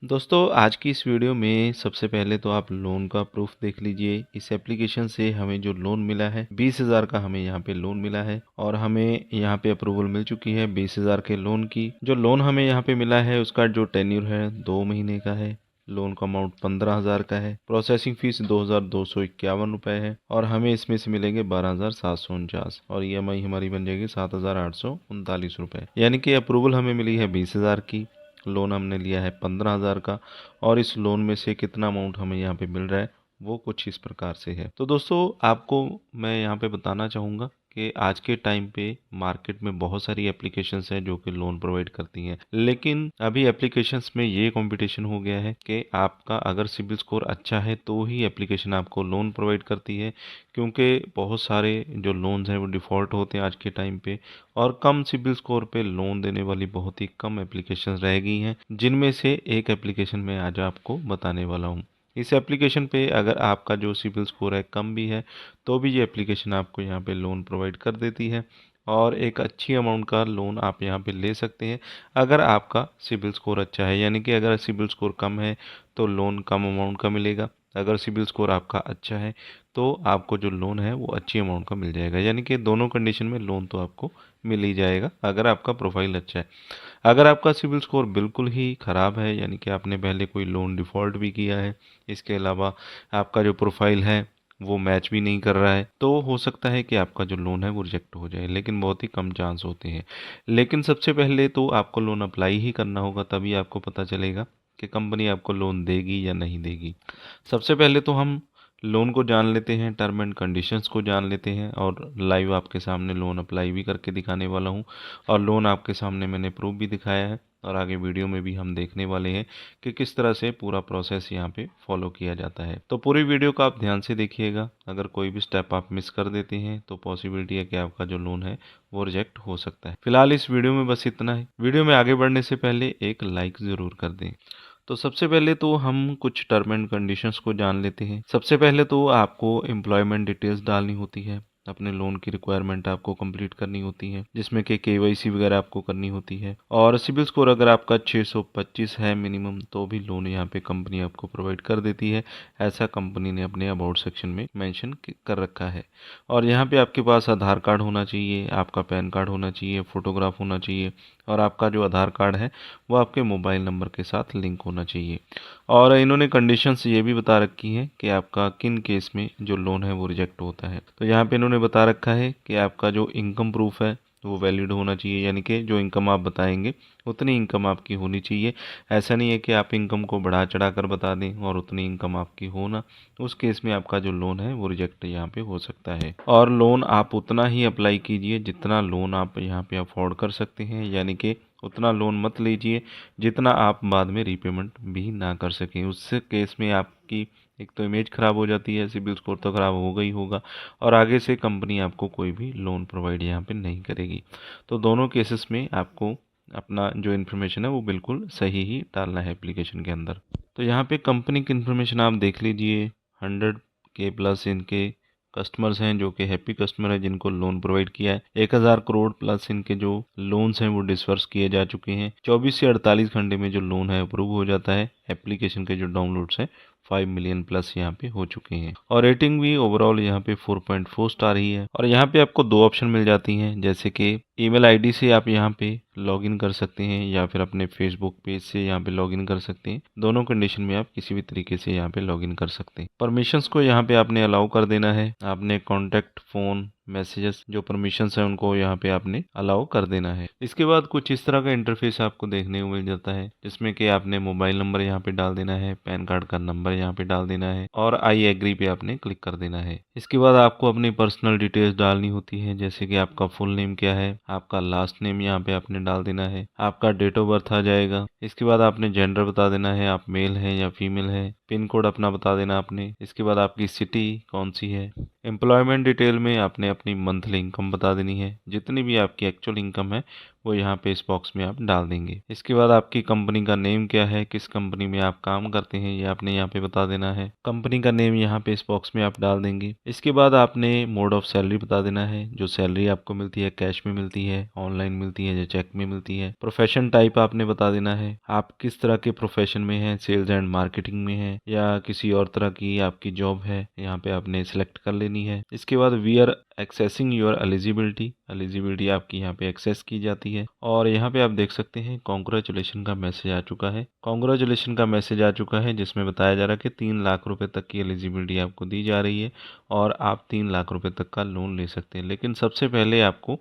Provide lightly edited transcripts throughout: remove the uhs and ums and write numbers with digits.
दोस्तों आज की इस वीडियो में सबसे पहले तो आप लोन का प्रूफ देख लीजिए। इस एप्लीकेशन से हमें जो लोन मिला है 20,000 का हमें यहाँ पे लोन मिला है और हमें यहाँ पे अप्रूवल मिल चुकी है 20,000 के लोन की। जो लोन हमें यहाँ पे मिला है उसका जो टेन्यूर है 2 महीने का है। लोन का अमाउंट 15,000 का है। प्रोसेसिंग फीस 2,251 रुपए है और हमें इसमें से मिलेंगे 12,749 और EMI हमारी बन जाएगी 7,839 रुपए। यानी कि अप्रूवल हमें मिली है 20,000 की। लोन हमने लिया है 15,000 का और इस लोन में से कितना अमाउंट हमें यहाँ पे मिल रहा है वो कुछ इस प्रकार से है। तो दोस्तों आपको मैं यहाँ पे बताना चाहूँगा कि आज के टाइम पे मार्केट में बहुत सारी एप्लीकेशंस हैं जो कि लोन प्रोवाइड करती हैं, लेकिन अभी एप्लीकेशंस में ये कंपटीशन हो गया है कि आपका अगर सिबिल स्कोर अच्छा है तो ही एप्लीकेशन आपको लोन प्रोवाइड करती है, क्योंकि बहुत सारे जो लोन्स हैं वो डिफ़ॉल्ट होते हैं आज के टाइम पे और कम सिबिल स्कोर पे लोन देने वाली बहुत ही कम एप्लीकेशन रह गई हैं, जिनमें से एक एप्लीकेशन मैं आज आपको बताने वाला हूँ। इस एप्लीकेशन पे अगर आपका जो सिबिल स्कोर है कम भी है तो भी ये एप्लीकेशन आपको यहाँ पे लोन प्रोवाइड कर देती है और एक अच्छी अमाउंट का लोन आप यहाँ पे ले सकते हैं अगर आपका सिबिल स्कोर अच्छा है। यानी कि अगर सिबिल स्कोर कम है तो लोन कम अमाउंट का मिलेगा, अगर सिबिल स्कोर आपका अच्छा है तो आपको जो लोन है वो अच्छी अमाउंट का मिल जाएगा। यानी कि दोनों कंडीशन में लोन तो आपको मिल ही जाएगा अगर आपका प्रोफाइल अच्छा है। अगर आपका सिबिल स्कोर बिल्कुल ही ख़राब है, यानी कि आपने पहले कोई लोन डिफ़ॉल्ट भी किया है, इसके अलावा आपका जो प्रोफाइल है वो मैच भी नहीं कर रहा है, तो हो सकता है कि आपका जो लोन है वो रिजेक्ट हो जाए, लेकिन बहुत ही कम चांस होते हैं। लेकिन सबसे पहले तो आपको लोन अप्लाई ही करना होगा, तभी आपको पता चलेगा कि कंपनी आपको लोन देगी या नहीं देगी। सबसे पहले तो हम लोन को जान लेते हैं, टर्म एंड कंडीशंस को जान लेते हैं और लाइव आपके सामने लोन अप्लाई भी करके दिखाने वाला हूँ और लोन आपके सामने मैंने प्रूफ भी दिखाया है और आगे वीडियो में भी हम देखने वाले हैं कि किस तरह से पूरा प्रोसेस यहाँ पे फॉलो किया जाता है। तो पूरी वीडियो को आप ध्यान से देखिएगा। अगर कोई भी स्टेप आप मिस कर देते हैं तो पॉसिबिलिटी है कि आपका जो लोन है वो रिजेक्ट हो सकता है। फिलहाल इस वीडियो में बस इतना है। वीडियो में आगे बढ़ने से पहले एक लाइक ज़रूर कर दें। तो सबसे पहले तो हम कुछ टर्म एंड कंडीशंस को जान लेते हैं। सबसे पहले तो आपको एम्प्लॉयमेंट डिटेल्स डालनी होती है, अपने लोन की रिक्वायरमेंट आपको कंप्लीट करनी होती है, जिसमें कि KYC वगैरह आपको करनी होती है और सिबिल स्कोर अगर आपका 625 है मिनिमम तो भी लोन यहाँ पे कंपनी आपको प्रोवाइड कर देती है। ऐसा कंपनी ने अपने अबाउट सेक्शन में मेंशन कर रखा है। और यहाँ पे आपके पास आधार कार्ड होना चाहिए, आपका पैन कार्ड होना चाहिए, फोटोग्राफ होना चाहिए और आपका जो आधार कार्ड है वो आपके मोबाइल नंबर के साथ लिंक होना चाहिए। और इन्होंने कंडीशंस ये भी बता रखी हैं कि आपका किन केस में जो लोन है वो रिजेक्ट होता है। तो यहाँ पे इन्होंने बता रखा है कि आपका जो इनकम प्रूफ है वो वैलिड होना चाहिए, यानी कि जो इनकम आप बताएंगे उतनी इनकम आपकी होनी चाहिए। ऐसा नहीं है कि आप इनकम को बढ़ा चढ़ा कर बता दें और उतनी इनकम आपकी हो ना, उस केस में आपका जो लोन है वो रिजेक्ट यहाँ पे हो सकता है। और लोन आप उतना ही अप्लाई कीजिए जितना लोन आप यहाँ पे अफोर्ड कर सकते हैं, यानी कि उतना लोन मत लीजिए जितना आप बाद में रीपेमेंट भी ना कर सकें। उस केस में आपकी एक तो इमेज ख़राब हो जाती है, सिबिल स्कोर तो ख़राब होगा ही होगा और आगे से कंपनी आपको कोई भी लोन प्रोवाइड यहाँ पे नहीं करेगी। तो दोनों केसेस में आपको अपना जो इन्फॉर्मेशन है वो बिल्कुल सही ही डालना है एप्लीकेशन के अंदर। तो यहाँ पे कंपनी की इन्फॉर्मेशन आप देख लीजिए। 100K प्लस इनके कस्टमर्स हैं जो कि हैप्पी कस्टमर हैं, जिनको लोन प्रोवाइड किया है। 1,000 करोड़ प्लस इनके जो लोन्स हैं वो डिसवर्स किए जा चुके हैं। 24 से 48 घंटे में जो लोन है अप्रूव हो जाता है। एप्लीकेशन के जो डाउनलोड्स हैं 5 मिलियन प्लस यहाँ पे हो चुके हैं और रेटिंग भी ओवरऑल यहाँ पे 4.4 स्टार ही है। और यहाँ पे आपको दो ऑप्शन मिल जाती हैं, जैसे कि ईमेल आईडी से आप यहाँ पे लॉगिन कर सकते हैं या फिर अपने फेसबुक पेज से यहाँ पे लॉगिन कर सकते हैं। दोनों कंडीशन में आप किसी भी तरीके से यहाँ पे लॉगिन कर सकते हैं। परमिशंस को यहाँ पे आपने अलाउ कर देना है। आपने कॉन्टैक्ट, फोन, मैसेजेस जो परमिशंस हैं उनको यहाँ पे आपने अलाउ कर देना है। इसके बाद कुछ इस तरह का इंटरफेस आपको देखने को मिल जाता है, जिसमें कि आपने मोबाइल नंबर यहाँ पे डाल देना है, पैन कार्ड का नंबर यहाँ पे डाल देना है और आई एग्री पे आपने क्लिक कर देना है। इसके बाद आपको अपनी पर्सनल डिटेल्स डालनी होती है, जैसे कि आपका फुल नेम क्या है, आपका लास्ट नेम यहाँ पे आपने डाल देना है, आपका डेट ऑफ बर्थ आ जाएगा। इसके बाद आपने जेंडर बता देना है, आप मेल है या फीमेल है। पिन कोड अपना बता देना आपने। इसके बाद आपकी सिटी कौन सी है। एम्प्लॉयमेंट डिटेल में आपने अपनी मंथली इनकम बता देनी है, जितनी भी आपकी एक्चुअल इनकम है वो यहाँ पे इस बॉक्स में आप डाल देंगे। इसके बाद आपकी कंपनी का नेम क्या है, किस कंपनी में आप काम करते हैं, ये आपने यहाँ पे बता देना है। कंपनी का नेम यहाँ पे इस बॉक्स में आप डाल देंगे। इसके बाद आपने मोड ऑफ सैलरी बता देना है, जो सैलरी आपको मिलती है कैश में मिलती है, ऑनलाइन मिलती है या चेक में मिलती है। प्रोफेशन टाइप आपने बता देना है, आप किस तरह के प्रोफेशन में हैं, सेल्स एंड मार्केटिंग में है या किसी और तरह की आपकी जॉब है, यहाँ पे आपने सिलेक्ट कर लेनी है। इसके बाद we are accessing your eligibility आपकी यहाँ पे एक्सेस की जाती है और यहाँ पे आप देख सकते हैं कॉन्ग्रेचुलेशन का मैसेज आ चुका है। कॉन्ग्रेचुलेशन का मैसेज आ चुका है जिसमें बताया जा रहा है कि 3 लाख रुपए तक की एलिजिबिलिटी आपको दी जा रही है और आप 3 लाख रुपए तक का लोन ले सकते हैं। लेकिन सबसे पहले आपको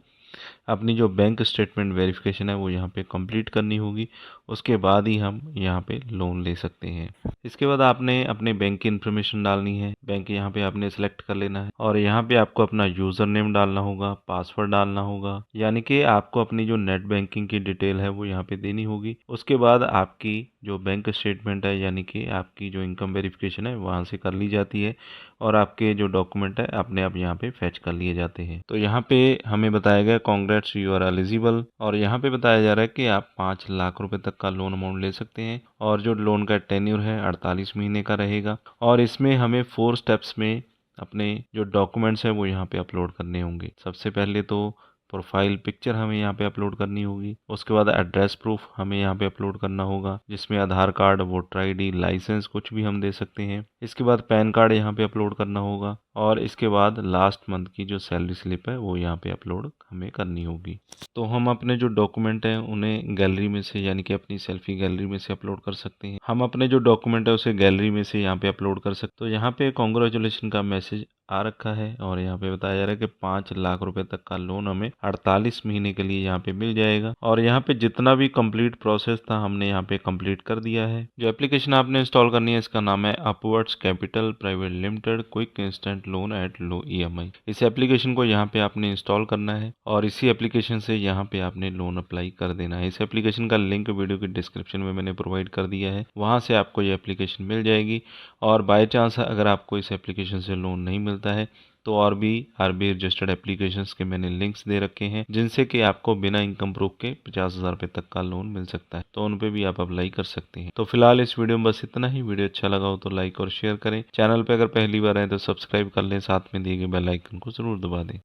अपनी जो बैंक स्टेटमेंट वेरिफिकेशन है वो यहाँ पे कंप्लीट करनी होगी, उसके बाद ही हम यहाँ पे लोन ले सकते हैं। इसके बाद आपने अपने बैंक की इन्फॉर्मेशन डालनी है, बैंक यहाँ पे आपने सेलेक्ट कर लेना है और यहाँ पे आपको अपना यूज़र नेम डालना होगा, पासवर्ड डालना होगा, यानी कि आपको अपनी जो नेट बैंकिंग की डिटेल है वो यहाँ पे देनी होगी। उसके बाद आपकी जो बैंक स्टेटमेंट है यानी कि आपकी जो इनकम वेरिफिकेशन है वहाँ से कर ली जाती है और आपके जो डॉक्यूमेंट है अपने आप यहाँ पे फैच कर लिए जाते हैं। तो यहाँ पे हमें बताया गया कांग्रेट्स यू आर एलिजिबल और यहाँ पे बताया जा रहा है कि आप 5 लाख रुपए तक का लोन अमाउंट ले सकते हैं और जो लोन का टेन्योर है 48 महीने का रहेगा और इसमें हमें 4 स्टेप्स में अपने जो डॉक्यूमेंट्स हैं वो यहाँ पे अपलोड करने होंगे। सबसे पहले तो प्रोफाइल पिक्चर हमें यहाँ पे अपलोड करनी होगी, उसके बाद एड्रेस प्रूफ हमें यहाँ पे अपलोड करना होगा जिसमें आधार कार्ड, वोटर आईडी, लाइसेंस कुछ भी हम दे सकते हैं। इसके बाद पैन कार्ड यहाँ पे अपलोड करना होगा और इसके बाद लास्ट मंथ की जो सैलरी स्लिप है वो यहाँ पे अपलोड हमें करनी होगी। तो हम अपने जो डॉक्यूमेंट हैं उन्हें गैलरी में से यानी कि अपनी सेल्फी गैलरी में से अपलोड कर सकते हैं। हम अपने जो डॉक्यूमेंट है उसे गैलरी में से यहाँ पे अपलोड कर सकते। तो यहाँ पे कॉन्ग्रेचुलेशन का मैसेज आ रखा है और यहाँ पे बताया जा रहा है कि 5 लाख रुपए तक का लोन हमें 48 महीने के लिए यहाँ पे मिल जाएगा और यहाँ पे जितना भी कंप्लीट प्रोसेस था हमने यहाँ पे कंप्लीट कर दिया है। जो एप्लीकेशन आपने इंस्टॉल करनी है इसका नाम है upwards capital private limited quick instant loan at low EMI। इस एप्लीकेशन को यहाँ पे आपने इंस्टॉल करना है और इसी एप्लीकेशन से यहाँ पे आपने लोन अप्लाई कर देना है। इस एप्लीकेशन का लिंक वीडियो के डिस्क्रिप्शन में मैंने प्रोवाइड कर दिया है, वहाँ से आपको ये एप्लीकेशन मिल जाएगी और बाय चांस अगर आपको इस एप्लीकेशन से लोन नहीं मिलता है तो और भी RBI रजिस्टर्ड एप्लीकेशंस के मैंने लिंक्स दे रखे हैं जिनसे कि आपको बिना इनकम प्रूफ के 50,000 रुपए तक का लोन मिल सकता है, तो उन पे भी आप अप्लाई कर सकते हैं। तो फिलहाल इस वीडियो में बस इतना ही। वीडियो अच्छा लगा हो तो लाइक और शेयर करें, चैनल पे अगर पहली बार आए तो सब्सक्राइब कर लें, साथ में दिए गए बेल आइकन को जरूर दबा दें।